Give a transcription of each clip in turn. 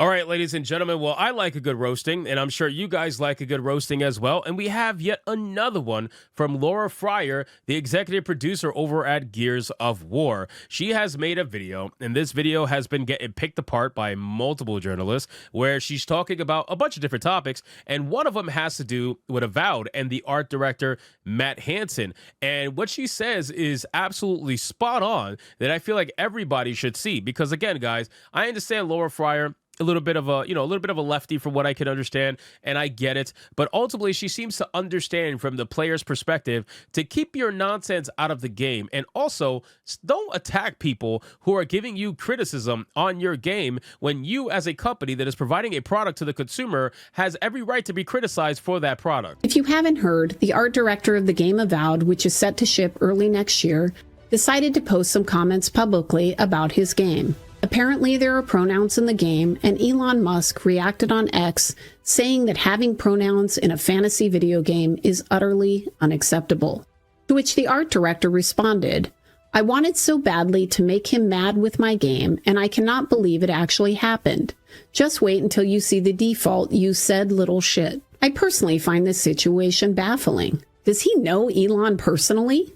All right, ladies and gentlemen. Well, I like a good roasting, and I'm sure you guys like a good roasting as well. And we have yet another one from Laura Fryer, the executive producer over at Gears of War. She has made a video, and this video has been getting picked apart by multiple journalists, where she's talking about a bunch of different topics, and one of them has to do with Avowed and the art director, Matt Hansen. And what she says is absolutely spot on that I feel like everybody should see. Because again, guys, I understand Laura Fryer, a little bit of a lefty from what I can understand, and I get it. But ultimately, she seems to understand from the player's perspective to keep your nonsense out of the game, and also don't attack people who are giving you criticism on your game when you, as a company that is providing a product to the consumer, has every right to be criticized for that product. If you haven't heard, the art director of the game Avowed, which is set to ship early next year, decided to post some comments publicly about his game. Apparently, there are pronouns in the game, and Elon Musk reacted on X, saying that having pronouns in a fantasy video game is utterly unacceptable. To which the art director responded, "I wanted so badly to make him mad with my game, and I cannot believe it actually happened. Just wait until you see the default, you said little shit." I personally find this situation baffling. Does he know Elon personally?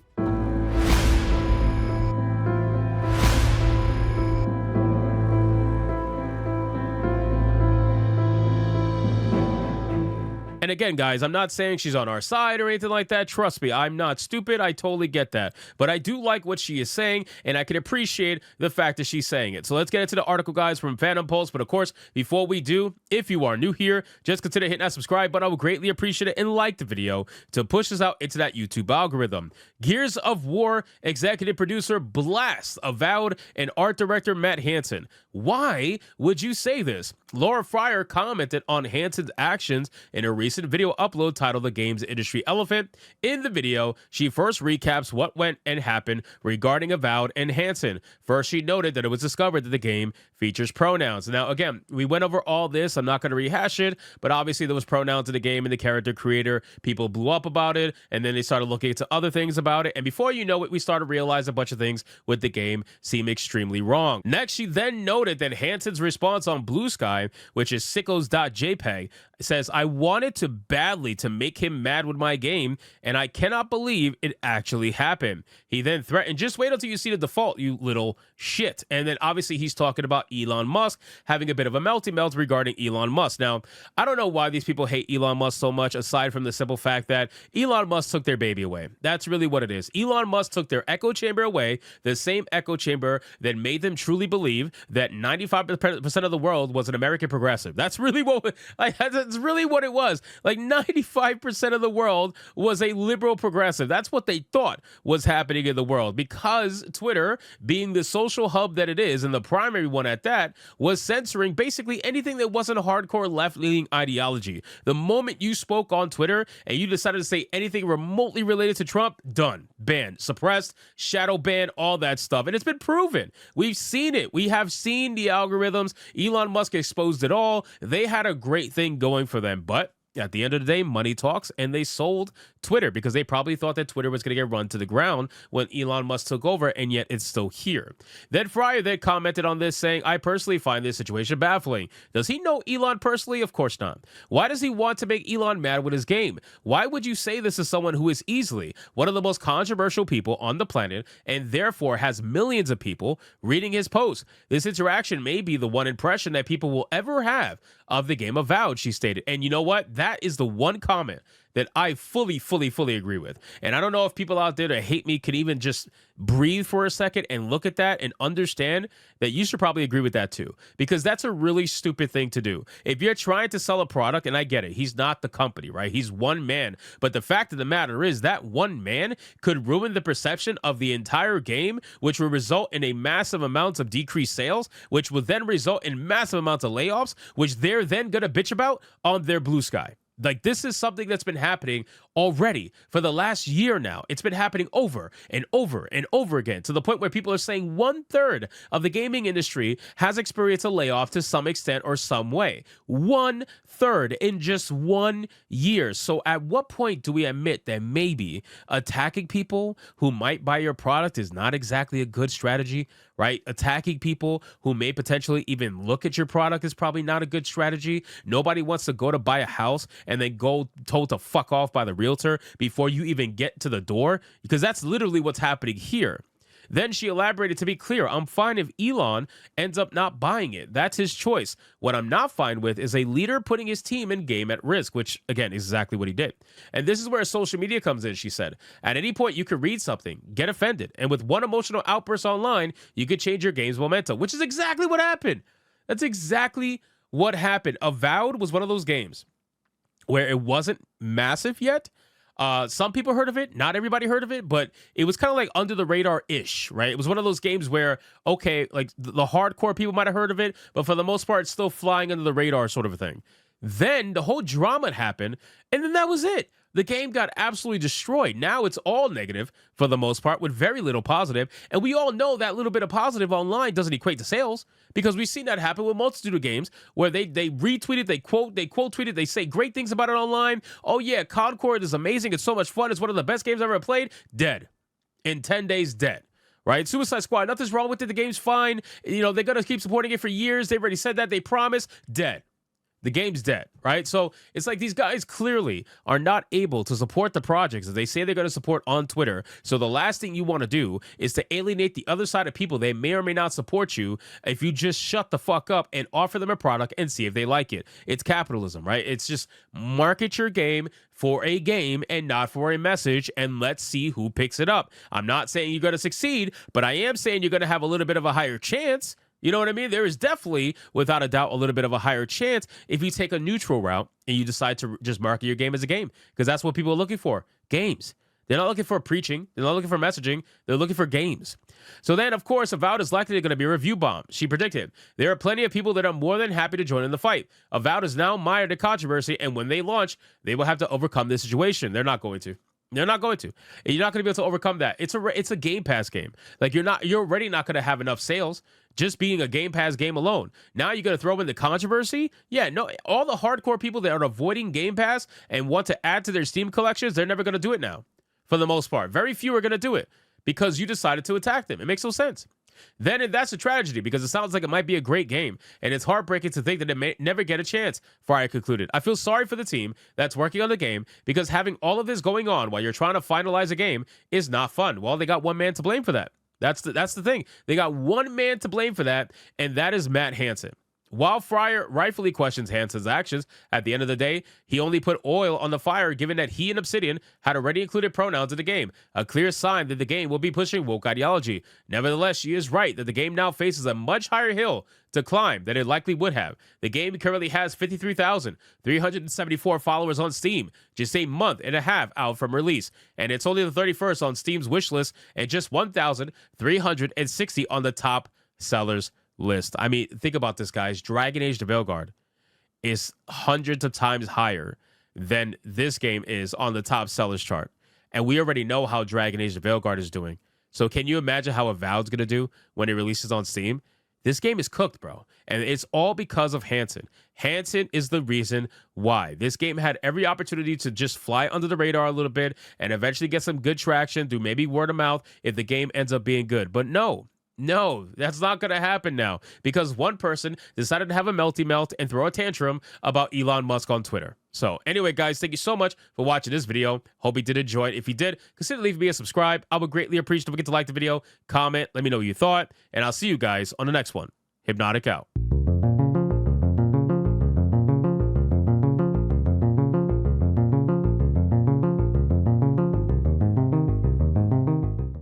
And again, guys, I'm not saying she's on our side or anything like that. Trust me, I'm not stupid. I totally get that. But I do like what she is saying, and I can appreciate the fact that she's saying it. So let's get into the article, guys, from Phantom Pulse. But of course, before we do, if you are new here, just consider hitting that subscribe button. I would greatly appreciate it, and like the video to push us out into that YouTube algorithm. Gears of War executive producer blasts Avowed and art director Matt Hansen. Why would you say this? Laura Fryer commented on Hansen's actions in a recent video upload titled "The Games Industry Elephant." In the video, she first recaps what went and happened regarding Avowed and Hansen. First, she noted that it was discovered that the game features pronouns. Now, again, we went over all this. I'm not going to rehash it, but obviously there was pronouns in the game and the character creator. People blew up about it, and then they started looking into other things about it. And before you know it, we started to realize a bunch of things with the game seem extremely wrong. Next, she then noted that Hansen's response on Blue Sky, which is sickos.jpg, says, "I wanted to badly to make him mad with my game, and I cannot believe it actually happened." He then threatened, "Just wait until you see the default, you little shit." And then obviously he's talking about Elon Musk, having a bit of a melty melt regarding Elon Musk. Now, I don't know why these people hate Elon Musk so much, aside from the simple fact that Elon Musk took their baby away. That's really what it is. Elon Musk took their echo chamber away, the same echo chamber that made them truly believe that 95% of the world was an American progressive. That's really what, that's really what it was. Like 95% of the world was a liberal progressive. That's what they thought was happening in the world, because Twitter, being the social hub that it is, and the primary one at that, was censoring basically anything that wasn't a hardcore left-leaning ideology. The moment you spoke on Twitter and you decided to say anything remotely related to Trump, done, banned, suppressed, shadow banned, all that stuff. And it's been proven. We've seen it. We have seen the algorithms. Elon Musk exposed it all. They had a great thing going for them, but at the end of the day, money talks, and they sold Twitter because they probably thought that Twitter was going to get run to the ground when Elon Musk took over, and yet it's still here. Then Fryer then commented on this, saying, "I personally find this situation baffling. Does he know Elon personally? Of course not. Why does he want to make Elon mad with his game? Why would you say this to someone who is easily one of the most controversial people on the planet, and therefore has millions of people reading his posts? This interaction may be the one impression that people will ever have of the game Avowed," she stated. And you know what? That is the one comment that I fully agree with. And I don't know if people out there that hate me can even just breathe for a second and look at that and understand that you should probably agree with that too, because that's a really stupid thing to do. If you're trying to sell a product, and I get it, he's not the company, right? He's one man. But the fact of the matter is that one man could ruin the perception of the entire game, which will result in a massive amounts of decreased sales, which will then result in massive amounts of layoffs, which they're then going to bitch about on their Blue Sky. Like, this is something that's been happening already for the last year now. It's been happening over and over and over again, to the point where people are saying 1/3 of the gaming industry has experienced a layoff to some extent or some way. 1/3 in just 1 year. So at what point do we admit that maybe attacking people who might buy your product is not exactly a good strategy, right? Attacking people who may potentially even look at your product is probably not a good strategy. Nobody wants to go to buy a house and then go told to fuck off by the realtor before you even get to the door, because that's literally what's happening here. Then she elaborated, to be clear, I'm fine if Elon ends up not buying it. That's his choice. What I'm not fine with is a leader putting his team and game at risk, which, again, is exactly what he did. And this is where social media comes in, she said. At any point, you could read something, get offended, and with one emotional outburst online, you could change your game's momentum, which is exactly what happened. That's exactly what happened. Avowed was one of those games where it wasn't massive yet. Some people heard of it, not everybody heard of it, but it was kind of like under the radar-ish, right? It was one of those games where, okay, like the hardcore people might have heard of it, but for the most part, it's still flying under the radar sort of a thing. Then the whole drama happened, and then that was it. The game got absolutely destroyed. Now it's all negative for the most part, with very little positive. And we all know that little bit of positive online doesn't equate to sales, because we've seen that happen with multitude of games where they retweeted, they quote tweeted, they say great things about it online. Oh yeah, Concord is amazing. It's so much fun. It's one of the best games I've ever played. Dead. In 10 days, dead. Right? Suicide Squad, nothing's wrong with it. The game's fine. You know, they're going to keep supporting it for years. They've already said that. They promise. Dead. The game's dead, right? So it's like these guys clearly are not able to support the projects that they say they're going to support on Twitter. So the last thing you want to do is to alienate the other side of people. They may or may not support you if you just shut the fuck up and offer them a product and see if they like it. It's capitalism, right? It's just market your game for a game and not for a message, and let's see who picks it up. I'm not saying you're going to succeed, but I am saying you're going to have a little bit of a higher chance. You know what I mean? There is definitely, without a doubt, a little bit of a higher chance if you take a neutral route and you decide to just market your game as a game, because that's what people are looking for. Games. They're not looking for preaching. They're not looking for messaging. They're looking for games. So then, of course, Avowed is likely going to be a review bomb. She predicted, there are plenty of people that are more than happy to join in the fight. Avowed is now mired in controversy, and when they launch, they will have to overcome this situation. They're not going to. They're not going to. You're not going to be able to overcome that. It's a Game Pass game. Like, you're already not going to have enough sales just being a Game Pass game alone. Now you're going to throw in the controversy? Yeah, no, all the hardcore people that are avoiding Game Pass and want to add to their Steam collections, they're never going to do it now, for the most part. Very few are going to do it because you decided to attack them. It makes no sense. Then that's a tragedy, because it sounds like it might be a great game, and it's heartbreaking to think that it may never get a chance. Fire concluded. I feel sorry for the team that's working on the game, because having all of this going on while you're trying to finalize a game is not fun. Well, they got one man to blame for that. That's the thing. They got one man to blame for that, and that is Matt Hansen. While Fryer rightfully questions Hansen's actions, at the end of the day, he only put oil on the fire, given that he and Obsidian had already included pronouns in the game, a clear sign that the game will be pushing woke ideology. Nevertheless, she is right that the game now faces a much higher hill to climb than it likely would have. The game currently has 53,374 followers on Steam, just a month and a half out from release, and it's only the 31st on Steam's wishlist and just 1,360 on the top sellers list. I mean, think about this, guys. Dragon Age the Veilguard is hundreds of times higher than this game is on the top sellers chart. And we already know how Dragon Age the Veilguard is doing. So can you imagine how Avowed's going to do when it releases on Steam? This game is cooked, bro. And it's all because of Hansen. Hansen is the reason why. This game had every opportunity to just fly under the radar a little bit and eventually get some good traction through maybe word of mouth if the game ends up being good. But no, that's not going to happen now, because one person decided to have a melty melt and throw a tantrum about Elon Musk on Twitter. So anyway, guys, thank you so much for watching this video. Hope you did enjoy it. If you did, consider leaving me a subscribe. I would greatly appreciate it. Don't forget to like the video, comment, let me know what you thought, and I'll see you guys on the next one. Hypnotic out.